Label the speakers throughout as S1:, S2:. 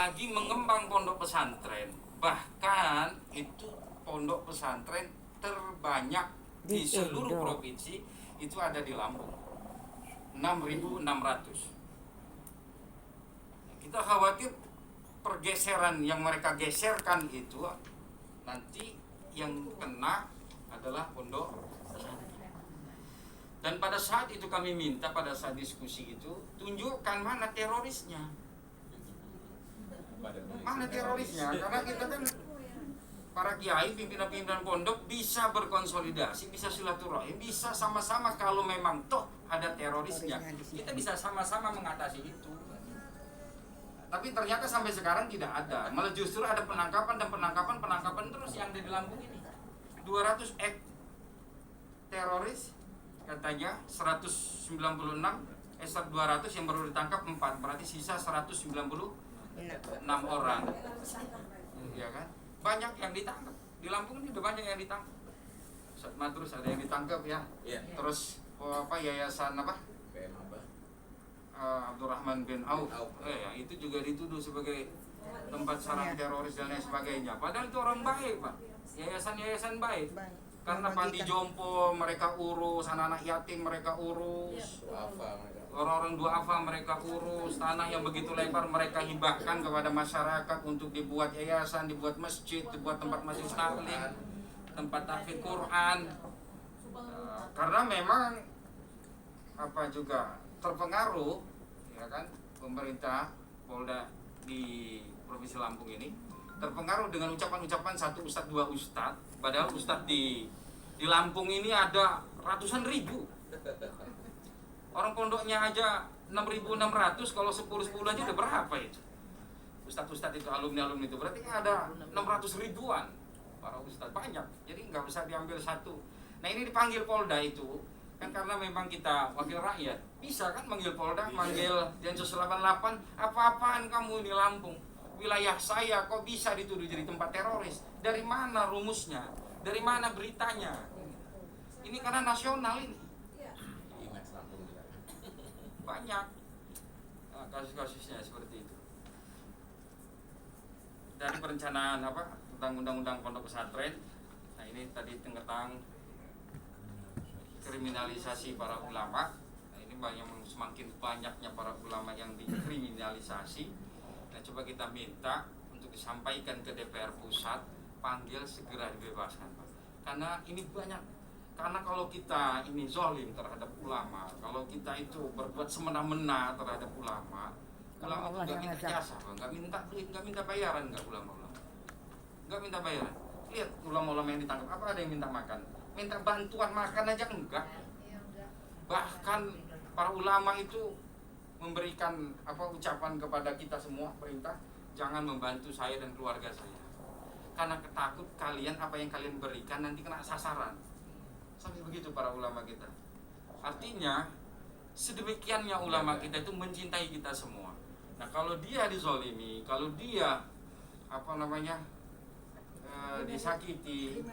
S1: lagi mengembang pondok pesantren. Bahkan itu pondok pesantren terbanyak di seluruh provinsi itu ada di Lampung. 6.600. Kita khawatir pergeseran yang mereka geserkan itu nanti yang kena adalah pondok pesantren. Dan pada saat itu kami minta, pada saat diskusi itu, tunjukkan mana terorisnya. Mana terorisnya? Karena kita kan para kiai, pimpinan-pimpinan pondok bisa berkonsolidasi, bisa silaturahim, bisa sama-sama kalau memang toh ada terorisnya, kita bisa sama-sama mengatasi itu. Tapi ternyata sampai sekarang tidak ada. Malah justru ada penangkapan dan penangkapan terus yang ada di Lampung ini. 200 teroris katanya 196, 200 yang baru ditangkap 4, berarti sisa 196 orang. Ya kan? Banyak yang ditangkap. Di Lampung ini udah banyak yang ditangkap. Ustaz Madrus ada yang ditangkap ya. Terus yayasan apa? Abdurrahman bin Auf, yang itu juga dituduh sebagai tempat sarang teroris dan lain sebagainya. Padahal itu orang baik, Pak. Yayasan-yayasan baik. Karena panti jompo mereka urus, anak-anak yatim mereka urus, orang-orang duafa mereka urus, tanah yang begitu lebar mereka hibahkan kepada masyarakat untuk dibuat yayasan, dibuat masjid, dibuat tempat majelis taklim, tempat tahfidz Quran. Karena memang juga terpengaruh, ya kan, pemerintah Polda di Provinsi Lampung ini terpengaruh dengan ucapan-ucapan satu ustadz, dua ustadz. Padahal ustadz di Lampung ini ada ratusan ribu. Orang pondoknya aja 6.600, kalau 10 aja udah berapa itu? Ustadz-ustadz itu, alumni-alumni itu, berarti ada 600 ribuan para ustadz, banyak. Jadi nggak bisa diambil satu. Nah ini dipanggil Polda itu kan karena memang kita wakil rakyat, bisa kan manggil Polda, manggil Densus 88, apa-apaan kamu ini Lampung, wilayah saya kok bisa dituduh jadi tempat teroris? Dari mana rumusnya? Dari mana beritanya? Ini karena nasional ini. Banyak kasus-kasusnya seperti itu. Dari perencanaan tentang undang-undang pondok pesantren. Nah ini tadi tentang kriminalisasi para ulama. Nah ini semakin banyaknya para ulama yang dikriminalisasi. Nah coba kita minta untuk disampaikan ke DPR pusat, panggil segera dibebaskan, Pak. Karena ini banyak. Karena kalau kita ini zalim terhadap ulama, kalau kita itu berbuat semena-mena terhadap ulama itu nggak minta jasa, nggak minta duit, nggak minta bayaran, nggak ulama-ulama, nggak minta bayaran. Lihat ulama-ulama yang ditangkap, apa ada yang minta makan? Minta bantuan makan aja enggak. Bahkan para ulama itu memberikan ucapan kepada kita semua, perintah jangan membantu saya dan keluarga saya, karena ketakut kalian apa yang kalian berikan nanti kena sasaran. Sampai begitu para ulama kita. Artinya sedemikiannya ulama kita itu mencintai kita semua. Nah kalau dia dizolimi, kalau dia disakiti,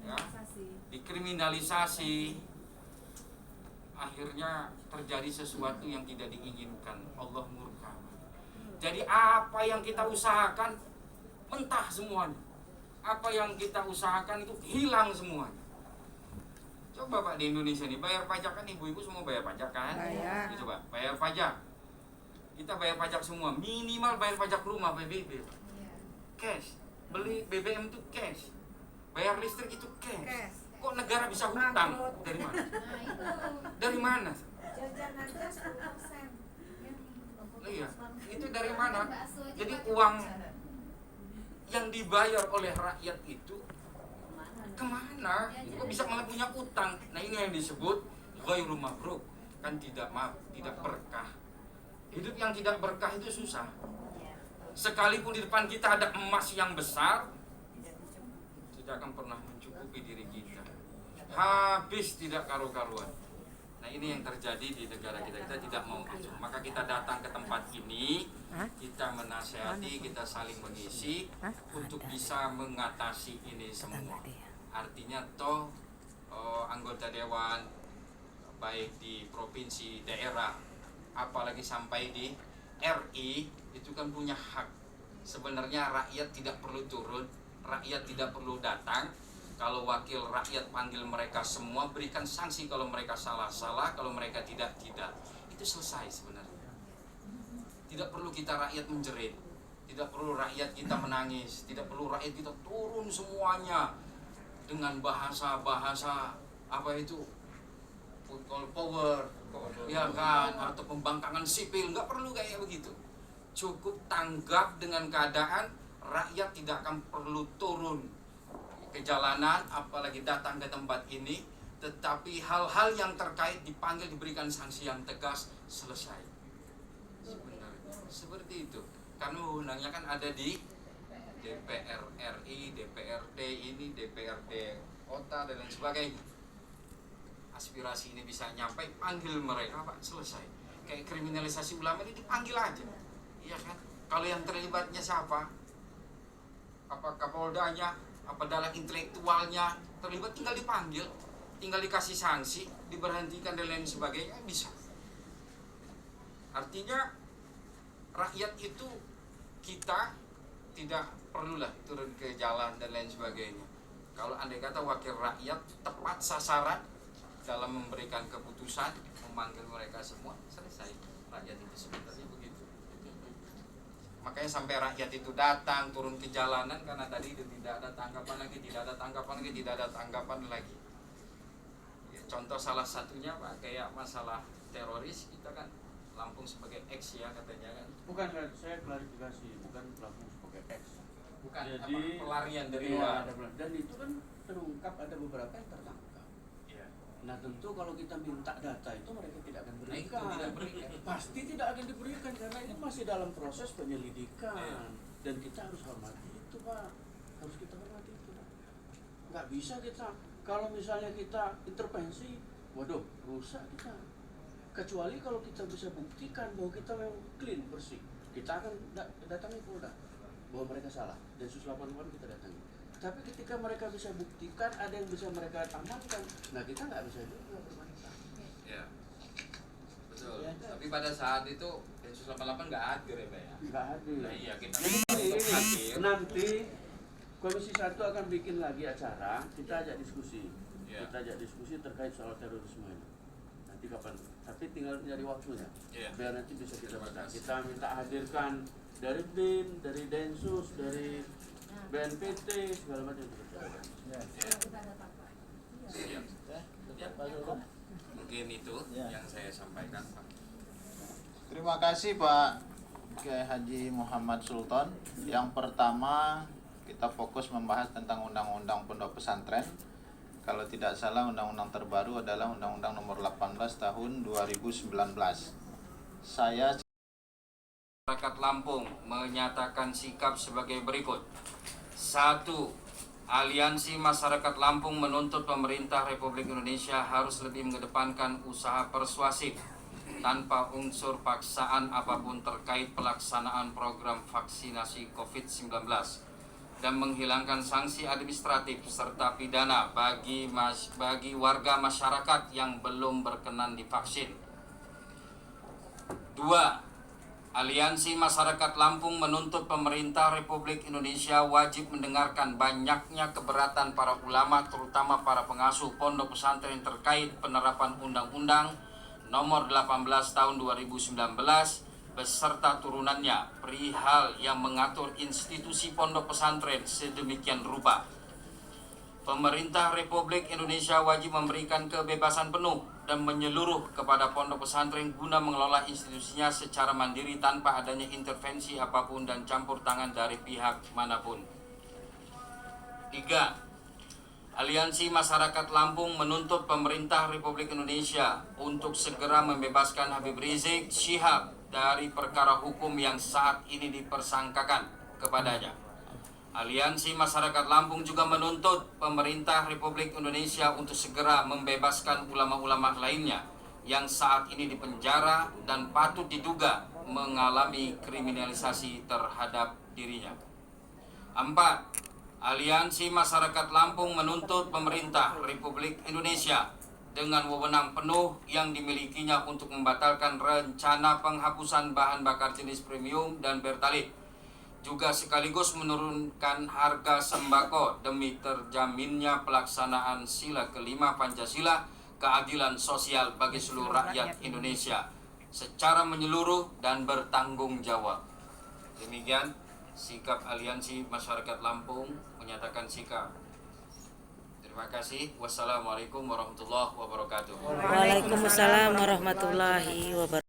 S1: ya, dikriminalisasi, akhirnya terjadi sesuatu yang tidak diinginkan. Allah murka. Jadi apa yang kita usahakan mentah semuanya. Apa yang kita usahakan itu hilang semuanya. Coba Pak di Indonesia nih, bayar pajak kan, ibu-ibu semua bayar pajak kan? Bayar. Coba bayar pajak. Kita bayar pajak semua, minimal bayar pajak rumah PBB. Cash. Beli BBM itu cash. Bayar listrik itu cash. Kok negara bisa hutang? Dari mana? Dari mana?
S2: Jajanannya 10%.
S1: Iya, itu dari mana? Jadi uang yang dibayar oleh rakyat itu kemana? Kok bisa malah punya utang? Nah ini yang disebut ghairu mabruk, kan tidak berkah. Hidup yang tidak berkah itu susah. Sekalipun di depan kita ada emas yang besar, tidak akan pernah mencukupi diri kita. Habis tidak karu-karuan. Nah ini yang terjadi di negara kita. Kita tidak mau itu. Maka kita datang ke tempat ini, kita menasihati, kita saling mengisi untuk bisa mengatasi ini semua. Artinya anggota dewan baik di provinsi, daerah, apalagi sampai di RI itu kan punya hak Sebenarnya rakyat tidak perlu turun, rakyat tidak perlu datang. Kalau wakil rakyat panggil mereka semua, berikan sanksi kalau mereka salah-salah, kalau mereka tidak. Itu selesai sebenarnya. Tidak perlu kita rakyat menjerit, tidak perlu rakyat kita menangis, tidak perlu rakyat kita turun semuanya dengan bahasa-bahasa apa itu, people power, ya kan, atau pembangkangan sipil. Nggak perlu kayak begitu. Cukup tanggap dengan keadaan, rakyat tidak akan perlu turun ke jalanan, apalagi datang ke tempat ini, tetapi hal-hal yang terkait dipanggil, diberikan sanksi yang tegas, selesai. Sebenarnya seperti itu. Karena undangnya kan ada di DPR RI, DPRD ini, DPRD kota dan lain sebagainya. Aspirasi ini bisa nyampe, panggil mereka, Pak, selesai. Kayak kriminalisasi ulama ini dipanggil aja, iya kan? Kalau yang terlibatnya siapa? Apa Kapoldanya? Apa dalam intelektualnya terlibat, tinggal dipanggil, tinggal dikasih sanksi, diberhentikan dan lain sebagainya, bisa. Artinya rakyat itu, kita tidak perlulah turun ke jalan dan lain sebagainya. Kalau andai kata wakil rakyat tepat sasaran dalam memberikan keputusan, memanggil mereka semua, selesai. Rakyat itu sebenarnya begitu. Makanya sampai rakyat itu datang turun ke jalanan, karena tadi itu tidak ada tanggapan lagi, tidak ada tanggapan lagi, tidak ada tanggapan lagi. Ya, contoh salah satunya Pak, kayak masalah teroris, kita kan Lampung sebagai X ya katanya kan.
S3: Bukan, saya klarifikasi, bukan Lampung sebagai X.
S1: Bukan,
S3: jadi
S1: apa, pelarian dari
S3: iya,
S1: luar.
S3: dan itu kan terungkap ada beberapa yang tertangkap.
S1: Iya.
S3: Nah tentu kalau kita minta data itu mereka tidak akan
S1: Nah, itu
S3: berikan.
S1: tidak berikan.
S3: Pasti tidak akan diberikan karena ini masih dalam proses penyelidikan.
S1: Iya.
S3: Dan kita harus hormati itu, Pak. Harus kita hormati itu, Pak. Nggak bisa kita, kalau misalnya kita intervensi, waduh, rusak kita. Kecuali kalau kita bisa buktikan bahwa kita memang clean, bersih, kita akan datangi Polda bahwa mereka salah, Densus 88 kita datangi. Tapi ketika mereka bisa buktikan, ada yang bisa mereka amankan, nah kita nggak bisa juga berbantah.
S1: Ya, betul.
S3: Ya.
S1: Tapi pada saat itu Densus 88 nggak hadir ya Pak ya.
S3: Nggak hadir.
S1: Nah iya, kita
S3: Jadi
S1: untuk hadir.
S3: nanti Komisi 1 akan bikin lagi acara, kita ajak diskusi.
S1: Ya.
S3: Kita ajak diskusi terkait soal terorisme ini. Nanti kapan? Tapi tinggal nyari waktunya.
S1: Ya.
S3: Biar nanti bisa kita
S1: Terima
S3: bahas.
S1: kasih.
S3: Kita minta hadirkan dari BIM, dari Densus, dari BNPT, segala macam.
S1: Siap. Ya. Mungkin itu yang saya sampaikan Pak.
S4: Terima kasih Pak Kiai Haji Muhammad Sultan. Yang pertama kita fokus membahas tentang Undang-Undang Pondok Pesantren. Kalau tidak salah undang-undang terbaru adalah Undang-Undang Nomor 18 Tahun 2019. Saya
S1: Masyarakat Lampung menyatakan sikap sebagai berikut. 1. Aliansi Masyarakat Lampung menuntut pemerintah Republik Indonesia harus lebih mengedepankan usaha persuasif tanpa unsur paksaan apapun terkait pelaksanaan program vaksinasi COVID-19 dan menghilangkan sanksi administratif serta pidana bagi warga masyarakat yang belum berkenan divaksin. 2. Aliansi Masyarakat Lampung menuntut pemerintah Republik Indonesia wajib mendengarkan banyaknya keberatan para ulama, terutama para pengasuh pondok pesantren terkait penerapan Undang-Undang Nomor 18 Tahun 2019 beserta turunannya perihal yang mengatur institusi pondok pesantren sedemikian rupa. Pemerintah Republik Indonesia wajib memberikan kebebasan penuh dan menyeluruh kepada pondok pesantren guna mengelola institusinya secara mandiri tanpa adanya intervensi apapun dan campur tangan dari pihak manapun. 3. Aliansi Masyarakat Lampung menuntut pemerintah Republik Indonesia untuk segera membebaskan Habib Rizik Syihab dari perkara hukum yang saat ini dipersangkakan kepadanya. Aliansi Masyarakat Lampung juga menuntut pemerintah Republik Indonesia untuk segera membebaskan ulama-ulama lainnya yang saat ini dipenjara dan patut diduga mengalami kriminalisasi terhadap dirinya. 4. Aliansi Masyarakat Lampung menuntut pemerintah Republik Indonesia dengan wewenang penuh yang dimilikinya untuk membatalkan rencana penghapusan bahan bakar jenis premium dan pertalite juga sekaligus menurunkan harga sembako demi terjaminnya pelaksanaan sila kelima Pancasila, keadilan sosial bagi seluruh rakyat Indonesia secara menyeluruh dan bertanggung jawab. Demikian sikap Aliansi Masyarakat Lampung menyatakan sikap. Terima kasih. Wassalamualaikum warahmatullahi wabarakatuh.
S5: Waalaikumsalam warahmatullahi wabarakatuh.